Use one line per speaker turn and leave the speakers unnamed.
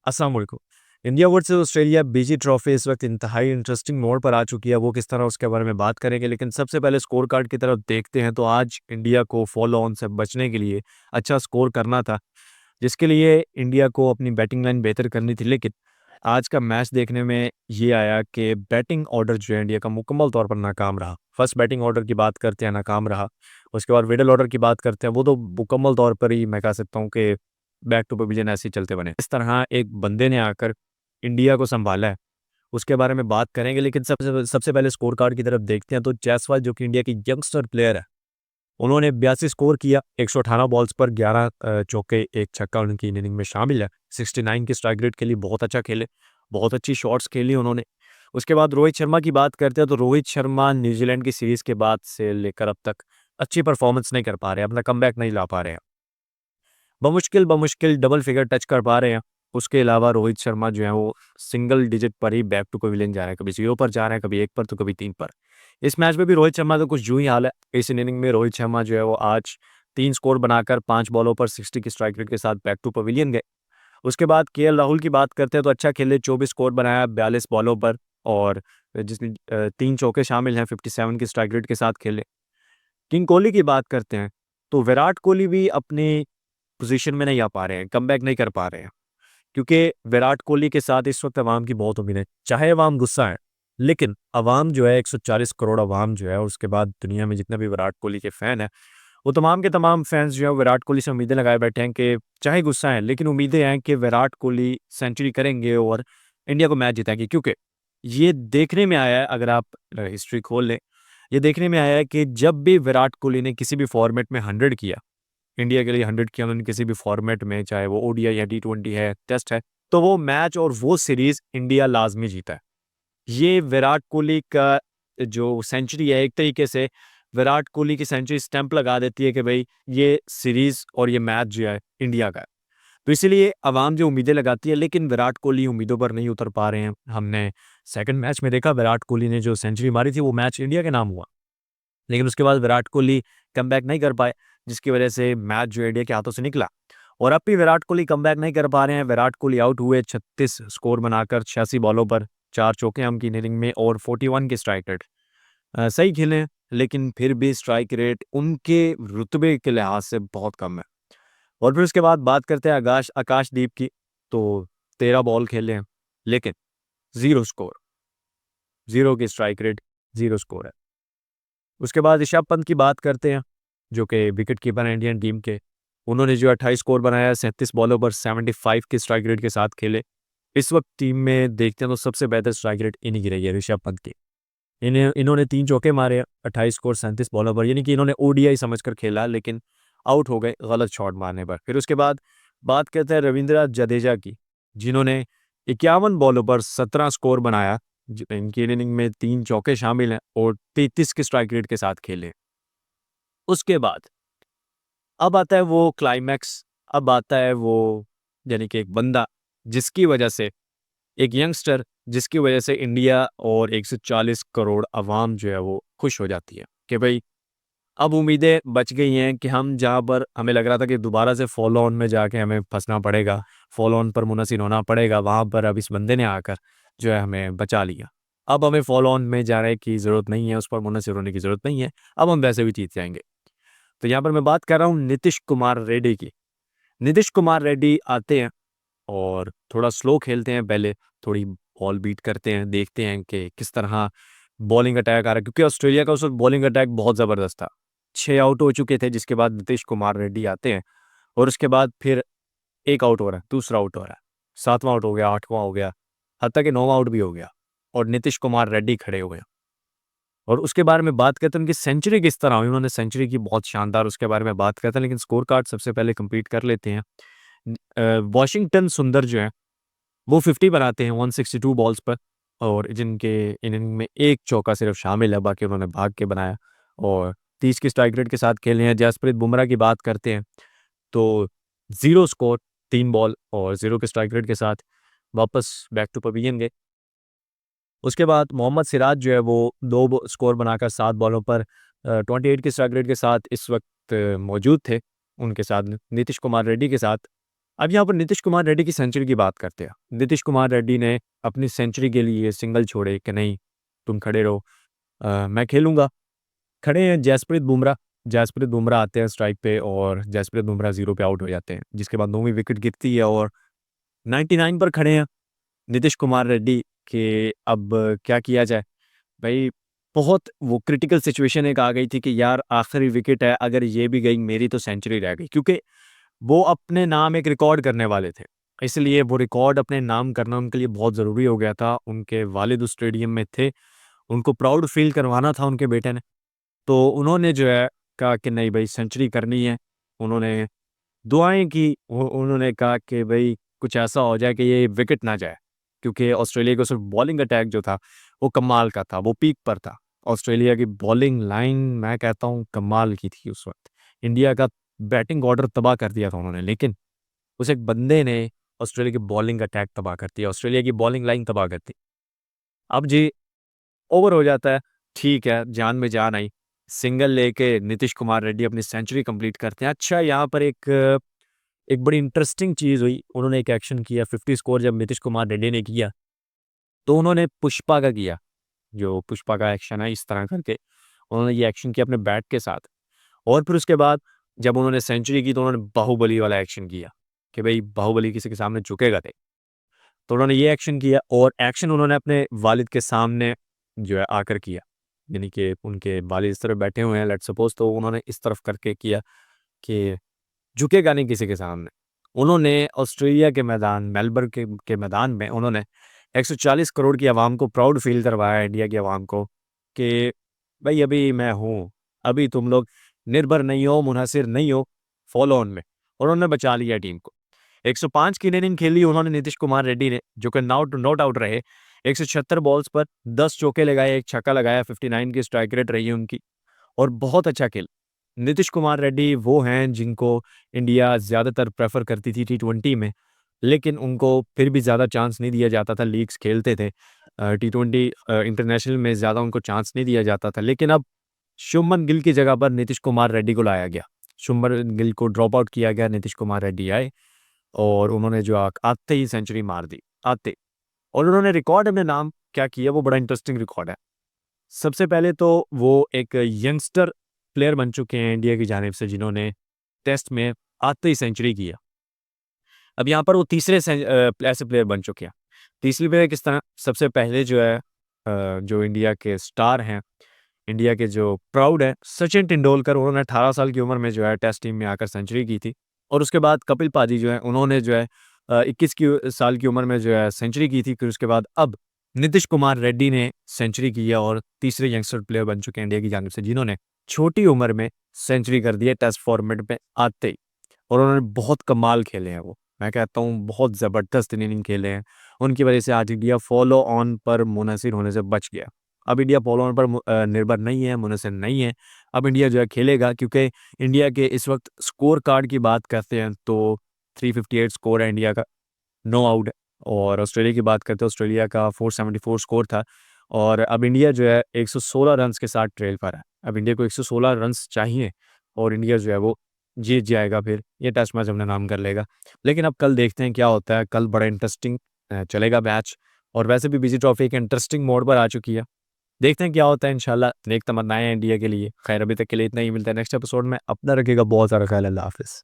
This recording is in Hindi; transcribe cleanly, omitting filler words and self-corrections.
अस्सलाम वालेकुम। इंडिया वर्सेस ऑस्ट्रेलिया बीजी ट्रॉफी इस वक्त इंतहाई इंटरेस्टिंग मोड़ पर आ चुकी है। वो किस तरह उसके बारे में बात करेंगे, लेकिन सबसे पहले स्कोर कार्ड की तरफ देखते हैं। तो आज इंडिया को फॉलो ऑन से बचने के लिए अच्छा स्कोर करना था, जिसके लिए इंडिया को अपनी बैटिंग लाइन बेहतर करनी थी। लेकिन आज का मैच देखने में ये आया कि बैटिंग ऑर्डर जो है इंडिया का मुकम्मल तौर पर नाकाम रहा। फर्स्ट बैटिंग ऑर्डर की बात करते हैं, नाकाम रहा। उसके बाद मिडल ऑर्डर की बात करते हैं, वो तो मुकम्मल तौर पर ही मैं कह सकता हूँ कि बैक टू पवेलियन ऐसे ही चलते बने। इस तरह एक बंदे ने आकर इंडिया को संभाला है, उसके बारे में बात करेंगे। लेकिन सबसे सबसे पहले स्कोर कार्ड की तरफ देखते हैं। तो जायसवाल जो कि इंडिया की यंगस्टर प्लेयर है, उन्होंने 82 स्कोर किया 118 बॉल्स पर, 11 चौके, एक छक्का उनकी इनिंग में शामिल है। 69 की स्ट्राइक रेट के लिए बहुत अच्छा खेले, बहुत अच्छी शॉट्स खेली उन्होंने। उसके बाद रोहित शर्मा की बात करते हैं। तो रोहित शर्मा न्यूजीलैंड की सीरीज के बाद से लेकर अब तक अच्छी परफॉर्मेंस नहीं कर पा रहे हैं, अपना कमबैक नहीं ला पा रहे हैं। बमुश्किल बमुश्किल डबल फिगर टच कर पा रहे हैं। उसके अलावा रोहित शर्मा जो है वो सिंगल डिजिट पर ही बैक टू पवेलियन जा रहे हैं, कभी 0 पर जा रहे हैं, कभी 1 पर, तो कभी 3 पर। इस मैच में भी रोहित शर्मा का कुछ यूं ही हाल है। इस इनिंग में रोहित शर्मा जो है वो आज 3 स्कोर बनाकर 5 बॉलों पर 60 की स्ट्राइक रेट के साथ बैक टू पवेलियन गए। उसके बाद केएल राहुल की बात करते हैं। तो अच्छा खेले, 24 स्कोर बनाया 42 बॉलों पर, और जिसमें 3 चौके शामिल हैं, 57 की स्ट्राइक रेट के साथ खेले। किंग कोहली की बात करते हैं। तो विराट कोहली भी अपनी पोजीशन में नहीं आ पा रहे हैं, कमबैक नहीं कर पा रहे हैं, क्योंकि विराट कोहली के साथ इस वक्त अवाम की बहुत उम्मीद है। चाहे अवाम गुस्सा है, लेकिन अवाम जो है 140 करोड़ अवाम जो है, और उसके बाद दुनिया में जितने भी विराट कोहली के फ़ैन हैं, वो तमाम के तमाम फैंस जो है विराट कोहली से उम्मीदें लगाए बैठे हैं कि चाहे गुस्सा है, लेकिन उम्मीदें हैं कि विराट कोहली सेंचुरी करेंगे और इंडिया को मैच जिताएंगे। क्योंकि ये देखने में आया है, अगर आप हिस्ट्री खोल लें, ये देखने में आया है कि जब भी विराट कोहली ने किसी भी फॉर्मेट में 100 किया, इंडिया के लिए 100 किया उन्होंने किसी भी फॉर्मेट में, चाहे वो ओडीआई है, टी20 है, टेस्ट है, तो वो मैच और वो सीरीज इंडिया लाजमी जीता है। ये विराट कोहली का जो सेंचुरी है, एक तरीके से विराट कोहली की सेंचुरी स्टैंप लगा देती है कि भाई ये सीरीज और ये मैच जो है इंडिया का है। तो इसीलिए अवाम जो उम्मीदें लगाती है, लेकिन विराट कोहली उम्मीदों पर नहीं उतर पा रहे हैं। हमने सेकंड मैच में देखा, विराट कोहली ने जो सेंचुरी मारी थी वो मैच इंडिया के नाम हुआ, लेकिन उसके बाद विराट कोहली कमबैक नहीं कर पाए, जिसकी वजह से मैच जो इंडिया के हाथों से निकला। और अब भी विराट कोहली कमबैक नहीं कर पा रहे हैं। विराट कोहली आउट हुए 36 स्कोर बनाकर 86 बॉलों पर, 4 चौके हम की इनिंग में, और 41 की स्ट्राइक रेट। सही खेले, लेकिन फिर भी स्ट्राइक रेट उनके रुतबे के लिहाज से बहुत कम है। और फिर उसके बाद बात करते हैं आकाशदीप की। तो 13 बॉल खेले हैं, लेकिन 0 स्कोर, 0 की स्ट्राइक रेट, 0 स्कोर है। उसके बाद ऋषभ पंत की बात करते हैं, जो कि विकेट कीपर हैं इंडियन टीम के। उन्होंने जो 28 स्कोर बनाया, 37 बॉलों पर 75 की स्ट्राइक रेट के साथ खेले। इस वक्त टीम में देखते हैं तो सबसे बेहतर स्ट्राइक रेट इन्हीं की रही है, ऋषभ पंत की। इन्होंने 3 चौके मारे, 28 स्कोर 37 बॉलों पर, यानी कि इन्होंने ओडीआई समझकर खेला, लेकिन आउट हो गए गलत शॉट मारने पर। फिर उसके बाद बात करते हैं रविंद्र जडेजा की, जिन्होंने 51 बॉलों पर 17 स्कोर बनाया। इनकी इनिंग में 3 चौके शामिल हैं और 33 की स्ट्राइक रेट के साथ खेले। उसके बाद अब आता है वो क्लाइमैक्स, अब आता है वो, यानी कि एक बंदा जिसकी वजह से, एक यंगस्टर जिसकी वजह से इंडिया और 140 करोड़ अवाम जो है वो खुश हो जाती है कि भाई अब उम्मीदें बच गई हैं। कि हम जहाँ पर हमें लग रहा था कि दोबारा से फॉलो ऑन में जाके हमें फंसना पड़ेगा, फॉलो ऑन पर मुनसिर होना पड़ेगा, वहाँ पर अब इस बंदे ने आकर जो है हमें बचा लिया। अब हमें फॉलो ऑन में जाने की ज़रूरत नहीं है, उस पर मुनसिर होने की ज़रूरत नहीं है, अब हम वैसे भी जीत जाएंगे। तो यहाँ पर मैं बात कर रहा हूँ नीतीश कुमार रेड्डी की। नीतीश कुमार रेड्डी आते हैं और थोड़ा स्लो खेलते हैं, पहले थोड़ी बॉल बीट करते हैं, देखते हैं कि किस तरह बॉलिंग अटैक आ रहा है, क्योंकि ऑस्ट्रेलिया का उस वक्त बॉलिंग अटैक बहुत ज़बरदस्त था। 6 आउट हो चुके थे, जिसके बाद नीतीश कुमार रेड्डी आते हैं, और उसके बाद फिर 1 आउट हो रहा है, दूसरा आउट हो रहा है, 7वां आउट हो गया, 8वां हो गया, हत्ता कि 9वां आउट भी हो गया, और नीतीश कुमार रेड्डी खड़े हुए हैं। और उसके बारे में बात करते हैं उनकी सेंचुरी किस तरह हुई, उन्होंने सेंचुरी की बहुत शानदार, उसके बारे में बात करते हैं। लेकिन स्कोर कार्ड सबसे पहले कंप्लीट कर लेते हैं। वॉशिंगटन सुंदर जो है वो 50 बनाते हैं 162 बॉल्स पर, और जिनके इनिंग में 1 चौका सिर्फ शामिल है, बाकी उन्होंने भाग के बनाया, और 30 की स्ट्राइक रेट के साथ खेले हैं। जसप्रीत बुमराह की बात करते हैं तो 0 स्कोर, 3 बॉल और 0 के स्ट्राइक रेट के साथ वापस बैक टू पवेलियन गए। उसके बाद मोहम्मद सिराज जो है वो 2 स्कोर बनाकर 7 बॉलों पर 28 के स्ट्राइक रेट के साथ इस वक्त मौजूद थे, उनके साथ नीतीश कुमार रेड्डी के साथ। अब यहाँ पर नीतीश कुमार रेड्डी की सेंचुरी की बात करते हैं। नीतीश कुमार रेड्डी ने अपनी सेंचुरी के लिए सिंगल छोड़े कि नहीं, तुम खड़े रहो, मैं खेलूँगा। खड़े हैं जसप्रीत बुमराह आते हैं स्ट्राइक पे और जसप्रीत बुमराह 0 पे आउट हो जाते हैं, जिसके बाद 9वीं विकेट गिरती है और 99 पर खड़े हैं नीतीश कुमार रेड्डी कि अब क्या किया जाए? भई बहुत वो क्रिटिकल सिचुएशन एक आ गई थी कि यार आखिरी विकेट है, अगर ये भी गई मेरी तो सेंचुरी रह गई। क्योंकि वो अपने नाम एक रिकॉर्ड करने वाले थे। इसलिए वो रिकॉर्ड अपने नाम करना उनके लिए बहुत ज़रूरी हो गया था। उनके वालिद उस स्टेडियम में थे, उनको प्राउड फ़ील करवाना था उनके बेटे ने। तो उन्होंने जो है कहा कि नहीं भई सेंचुरी करनी है। उन्होंने दुआएँ की, उन्होंने कहा कि भई कुछ ऐसा हो जाए कि ये विकेट ना जाए। क्योंकि ऑस्ट्रेलिया का सिर्फ़ बॉलिंग अटैक जो था, वो कमाल का था, वो पीक पर था। ऑस्ट्रेलिया की बॉलिंग लाइन मैं कहता हूँ कमाल की थी उस वक़्त। इंडिया का बैटिंग ऑर्डर तबाह कर दिया था उन्होंने, लेकिन उस एक बंदे ने ऑस्ट्रेलिया की बॉलिंग अटैक तबाह कर दिया, ऑस्ट्रेलिया की बॉलिंग लाइन तबाह कर दी। अब जी ओवर हो जाता है, ठीक है, जान में जान आई। सिंगल लेके नीतीश कुमार रेड्डी अपनी सेंचुरी कंप्लीट करते हैं। अच्छा यहाँ पर एक बड़ी इंटरेस्टिंग चीज़ हुई, उन्होंने एक एक्शन किया 50 स्कोर जब नीतीश कुमार रेड्डी ने किया, तो उन्होंने पुष्पा का किया, जो पुष्पा का एक्शन है इस तरह करके, उन्होंने ये एक्शन किया अपने बैट के साथ। और फिर उसके बाद जब उन्होंने सेंचुरी की तो उन्होंने बाहुबली वाला एक्शन किया, कि भई बाहुबली किसी के सामने झुकेगा नहीं। तो उन्होंने ये एक्शन किया और एक्शन उन्होंने अपने वालिद के सामने जो है आकर किया। यानी कि उनके वालिद इस तरफ बैठे हुए हैं लेट्स सपोज़, तो उन्होंने इस तरफ करके किया कि झुकेगा नहीं किसी के सामने। उन्होंने ऑस्ट्रेलिया के मैदान मेलबर्न के मैदान में उन्होंने 140 करोड़ की आवाम को प्राउड फ़ील करवाया, इंडिया की आवाम को, कि भई अभी मैं हूँ, अभी तुम लोग निर्भर नहीं हो, मुनहसिर नहीं हो, फॉलो ऑन में। और उन्होंने बचा लिया टीम को। 105 की इनिंग खेली उन्होंने नीतीश कुमार रेड्डी ने, जो कि नॉट आउट रहे। 176 बॉल्स पर 10 चौके लगाए, 1 छक्का लगाया, 59 की स्ट्राइक रेट रही है उनकी और बहुत अच्छा खेल। नीतीश कुमार रेड्डी वो हैं जिनको इंडिया ज़्यादातर प्रेफ़र करती थी टी20 में, लेकिन उनको फिर भी ज़्यादा चांस नहीं दिया जाता था, लीग्स खेलते थे। टी20 इंटरनेशनल में ज़्यादा उनको चांस नहीं दिया जाता था, लेकिन अब शुभमन गिल की जगह पर नीतीश कुमार रेड्डी को लाया गया। शुभमन गिल को ड्रॉप आउट किया गया, नीतीश कुमार रेड्डी आए और उन्होंने जो आते ही सेंचुरी मार दी, आते। और उन्होंने रिकॉर्ड में नाम क्या किया वो बड़ा इंटरेस्टिंग रिकॉर्ड है। सबसे पहले तो वो एक यंगस्टर प्लेयर बन चुके हैं इंडिया की जानिब से जिन्होंने टेस्ट में आते ही सेंचुरी किया। अब यहाँ पर वो तीसरे ऐसे प्लेयर बन चुके हैं। तीसरी प्लेयर किस तरह? सबसे पहले जो है जो इंडिया के स्टार हैं, इंडिया के जो प्राउड है, सचिन तेंदुलकर, उन्होंने 18 साल की उम्र में जो है टेस्ट टीम में आकर सेंचुरी की थी। और उसके बाद कपिल पाजी जो हैं, उन्होंने जो है 21 साल की उम्र में जो है सेंचुरी की थी। फिर उसके बाद अब नीतीश कुमार रेड्डी ने सेंचुरी की है और तीसरे यंगस्टर प्लेयर बन चुके हैं इंडिया की जानिब से जिन्होंने छोटी उम्र में सेंचुरी कर दी है टेस्ट फॉर्मेट में आते ही। और उन्होंने बहुत कमाल खेले हैं वो। मैं कहता हूँ बहुत ज़बरदस्त इनिंग खेले हैं। उनकी वजह से आज इंडिया फॉलो ऑन पर मुनहसिर होने से बच गया। अब इंडिया फॉलो ऑन पर निर्भर नहीं है, मुनहसिर नहीं है। अब इंडिया जो है खेलेगा क्योंकि इंडिया के इस वक़्त स्कोर कार्ड की बात करते हैं तो 358 स्कोर है इंडिया का, 9 आउट है। और ऑस्ट्रेलिया की बात करते हैं, ऑस्ट्रेलिया का 474 स्कोर था और अब इंडिया जो है 116 रन्स के साथ ट्रेल पर है। अब इंडिया को 116 रन्स चाहिए और इंडिया जो है वो जीत जाएगा, फिर ये टेस्ट मैच अपना नाम कर लेगा। लेकिन अब कल देखते हैं क्या होता है, कल बड़ा इंटरेस्टिंग चलेगा मैच और वैसे भी विजेट ट्रॉफी एक इंटरेस्टिंग मोड पर आ चुकी है। देखते हैं क्या होता है इंशाल्लाह, नेक तमन्नाएँ हैं इंडिया के लिए। खैर अभी तक के लिए इतना ही, मिलता है नेक्स्ट एपिसोड में। अपना रखिएगा बहुत सारा ख्याल। अल्लाह हाफ़िज़।